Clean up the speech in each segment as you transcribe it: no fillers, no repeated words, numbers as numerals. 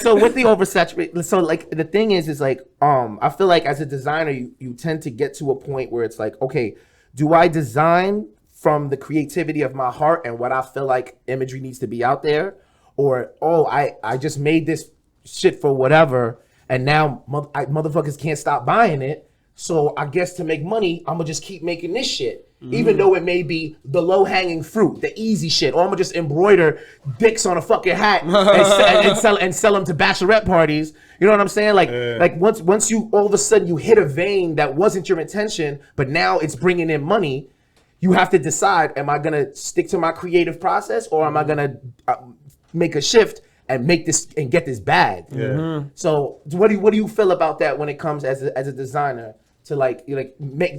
So with the oversaturation, so like the thing is like, I feel like as a designer, you tend to get to a point where it's like, okay, do I design from the creativity of my heart and what I feel like imagery needs to be out there, or I just made this shit for whatever, and now motherfuckers can't stop buying it. So I guess to make money, I'm gonna just keep making this shit. Even though it may be the low-hanging fruit, the easy shit, or I'm gonna just embroider dicks on a fucking hat and sell them to bachelorette parties. You know what I'm saying? Like once you all of a sudden you hit a vein that wasn't your intention, but now it's bringing in money. You have to decide: am I gonna stick to my creative process, or am I gonna make a shift and make this and get this bag? Yeah. So what do you feel about that when it comes as a designer to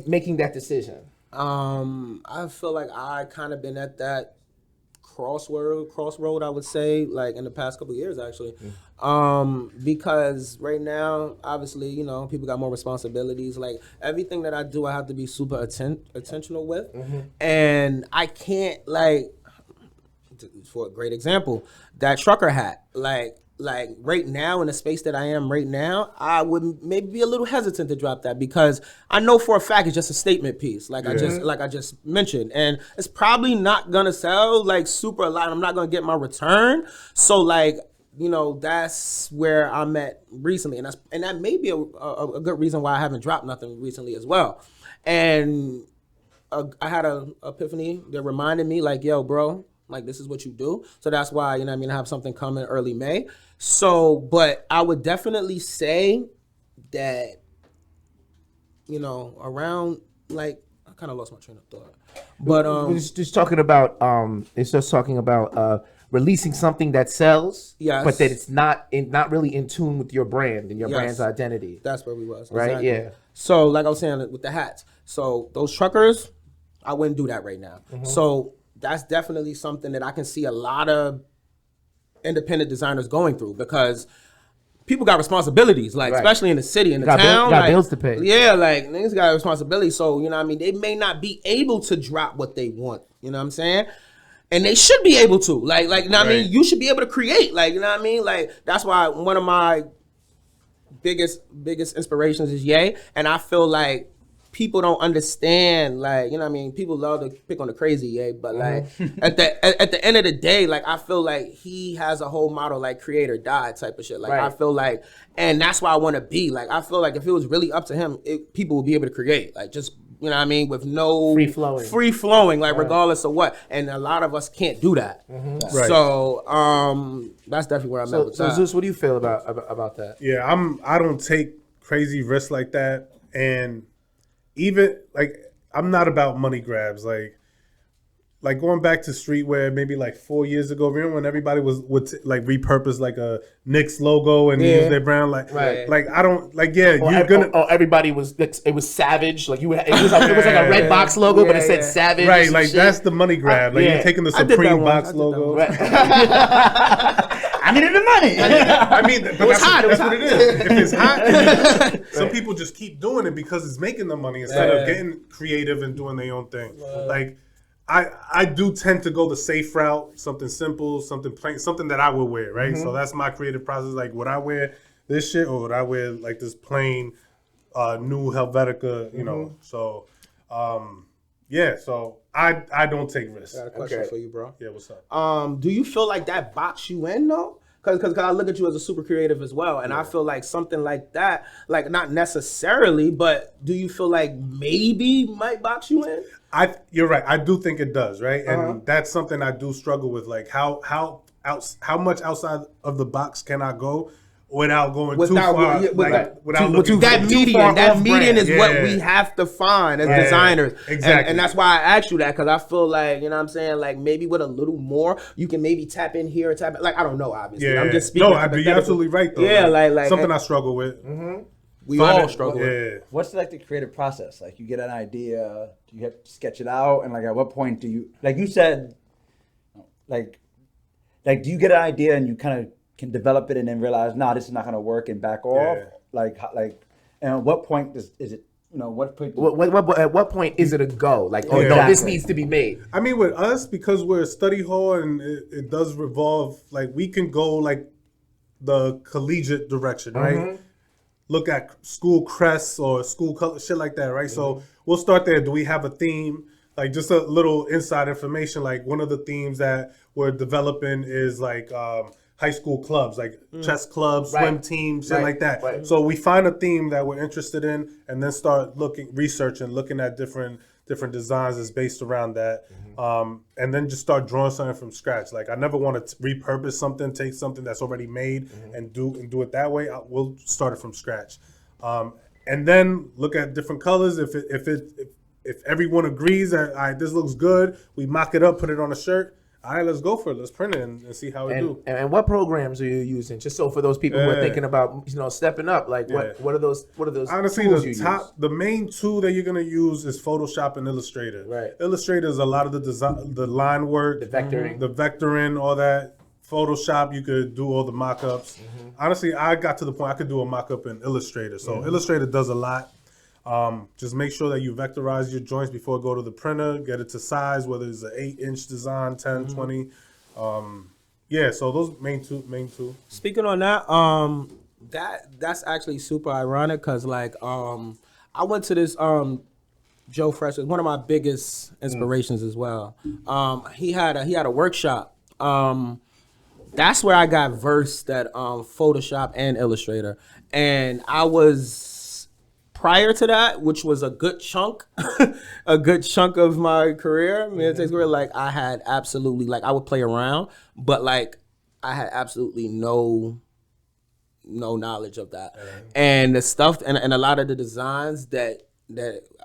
making that decision? I feel like I kind of been at that crossroad, I would say, like in the past couple of years, actually. Because right now, obviously, you know, people got more responsibilities. Like everything that I do, I have to be super intentional with. And I can't, like, for a great example, that trucker hat, like right now in the space that I am right now, I would maybe be a little hesitant to drop that because I know for a fact it's just a statement piece, like I just mentioned, and it's probably not gonna sell like super a lot. I'm not gonna get my return, so like, you know, that's where I'm at recently, and that may be a good reason why I haven't dropped nothing recently as well. And I had an epiphany that reminded me, like, yo, bro, like this is what you do. So that's why, you know what I mean, I have something coming early May. So, but I would definitely say that, you know, around like, I kind of lost my train of thought. But it's just talking about releasing something that sells, yes, but that it's not really in tune with your brand and your brand's identity. That's where we was. Right, exactly. yeah. So like I was saying with the hats. So those truckers, I wouldn't do that right now. So that's definitely something that I can see a lot of independent designers going through because people got responsibilities, like especially in the city, in the town. Got bills to pay. Yeah, like niggas got responsibilities. So, you know what I mean? They may not be able to drop what they want. You know what I'm saying? And they should be able to. Like, you know what I mean? You should be able to create. Like, you know what I mean? Like, that's why one of my biggest inspirations is Ye. And I feel like people don't understand, like, you know what I mean? People love to pick on the crazy, yeah, but like at the end of the day, like I feel like he has a whole motto like create or die type of shit. Like I feel like, and that's why I want to be. Like I feel like if it was really up to him, people would be able to create. Like just, you know what I mean, with no free flowing, like regardless of what. And a lot of us can't do that. So that's definitely where I'm at with that. So Zeus, what do you feel about that? Yeah, I don't take crazy risks like that, and even like I'm not about money grabs. Like going back to streetwear, maybe like 4 years ago, remember when everybody would like repurpose like a Knicks logo and use their brand, like I don't like everybody was, it was Savage, like it was like a red box logo, but it said Savage, right? Like shit. That's the money grab. Like you're taking the Supreme box logo. I needed the money. I mean, but that's what it is. If it's hot, some people just keep doing it because it's making them money instead of getting creative and doing their own thing. Like I do tend to go the safe route, something simple, something plain, something that I would wear, right? So that's my creative process. Like, would I wear this shit or would I wear like this plain new Helvetica, you know? So yeah, so I don't take risks. I got a question for you, bro. Yeah, what's up? Do you feel like that box you in though? Because I look at you as a super creative as well, and I feel like something like that, like not necessarily, but do you feel like maybe might box you in? You're right. I do think it does, right? And that's something I do struggle with. Like how much outside of the box can I go without going too far? Without looking that median. That median is what yeah. we have to find as designers. Exactly. And that's why I asked you that, because I feel like, you know what I'm saying, like maybe with a little more, you can maybe tap in here, tap in. Like, I don't know, obviously. I'm just speaking. No, you're absolutely right, though. Yeah, like something I struggle with. We all struggle with it. What's like the creative process? Like you get an idea, you have to sketch it out, and like at what point do you, like you said, like do you get an idea and you kind of can develop it and then realize, nah, this is not going to work and back off? Like, and at what point is it, you know, what point? At what point is it a go? Like, oh no, this needs to be made. I mean, with us, because we're a study hall and it does revolve, like we can go like the collegiate direction, right? Look at school crests or school color, shit like that, right? So we'll start there. Do we have a theme? Like just a little inside information. Like one of the themes that we're developing is like high school clubs, like chess clubs, swim teams, shit like that. Right. So we find a theme that we're interested in, and then start researching, looking at different designs that's based around that, and then just start drawing something from scratch. Like I never want to repurpose something, take something that's already made and do it that way. We'll start it from scratch, and then look at different colors. If everyone agrees that all right, this looks good, we mock it up, put it on a shirt. All right, let's go for it. Let's print it and see how we do. And what programs are you using? Just so for those people who are thinking about stepping up, like what are those? Honestly, the main tool that you're gonna use is Photoshop and Illustrator. Right. Illustrator is a lot of the design, the line work, the vectoring, all that. Photoshop, you could do all the mock-ups. Honestly, I got to the point I could do a mock-up in Illustrator. So Illustrator does a lot. Just make sure that you vectorize your joints before you go to the printer, get it to size, whether it's an 8-inch design, 10, 20. So those main two. Speaking on that, that's actually super ironic because like I went to this Joe Fresh, one of my biggest inspirations as well. He had a workshop. That's where I got versed at Photoshop and Illustrator, and I was. Prior to that, which was a good chunk of my career, like I had absolutely, like I would play around, but like I had absolutely no knowledge of that. And the stuff and a lot of the designs that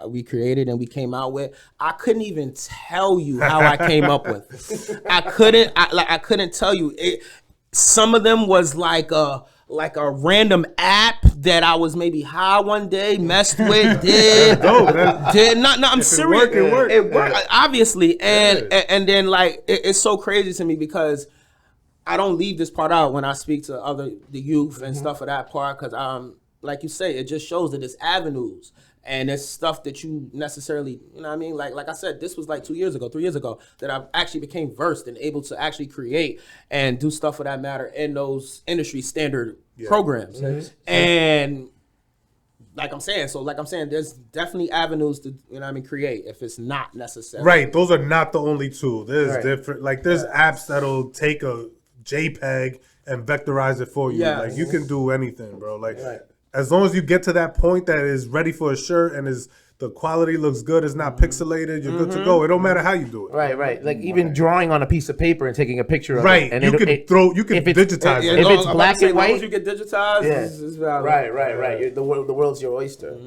we created and we came out with, I couldn't even tell you how I came up with. I couldn't tell you. Some of them was like a random app that I was maybe high one day, messed with, I'm serious. It worked, obviously. And then like it's so crazy to me because I don't leave this part out when I speak to the youth and stuff of that part because like you say, it just shows that there's avenues. And it's stuff that you necessarily, you know what I mean? Like I said, this was like 3 years ago, that I actually became versed and able to actually create and do stuff for that matter in those industry standard programs. And like I'm saying, there's definitely avenues to, you know what I mean, create if it's not necessary. Right, those are not the only two. There's different, like there's apps that'll take a JPEG and vectorize it for you. Like you can do anything, bro. Like. As long as you get to that point that is ready for a shirt and the quality looks good, it's not pixelated, you're good to go. It don't matter how you do it. Right. Like even drawing on a piece of paper and taking a picture of it. And you can digitize it. If it's black and white, you get digitized, it's valid. Right. The world's your oyster.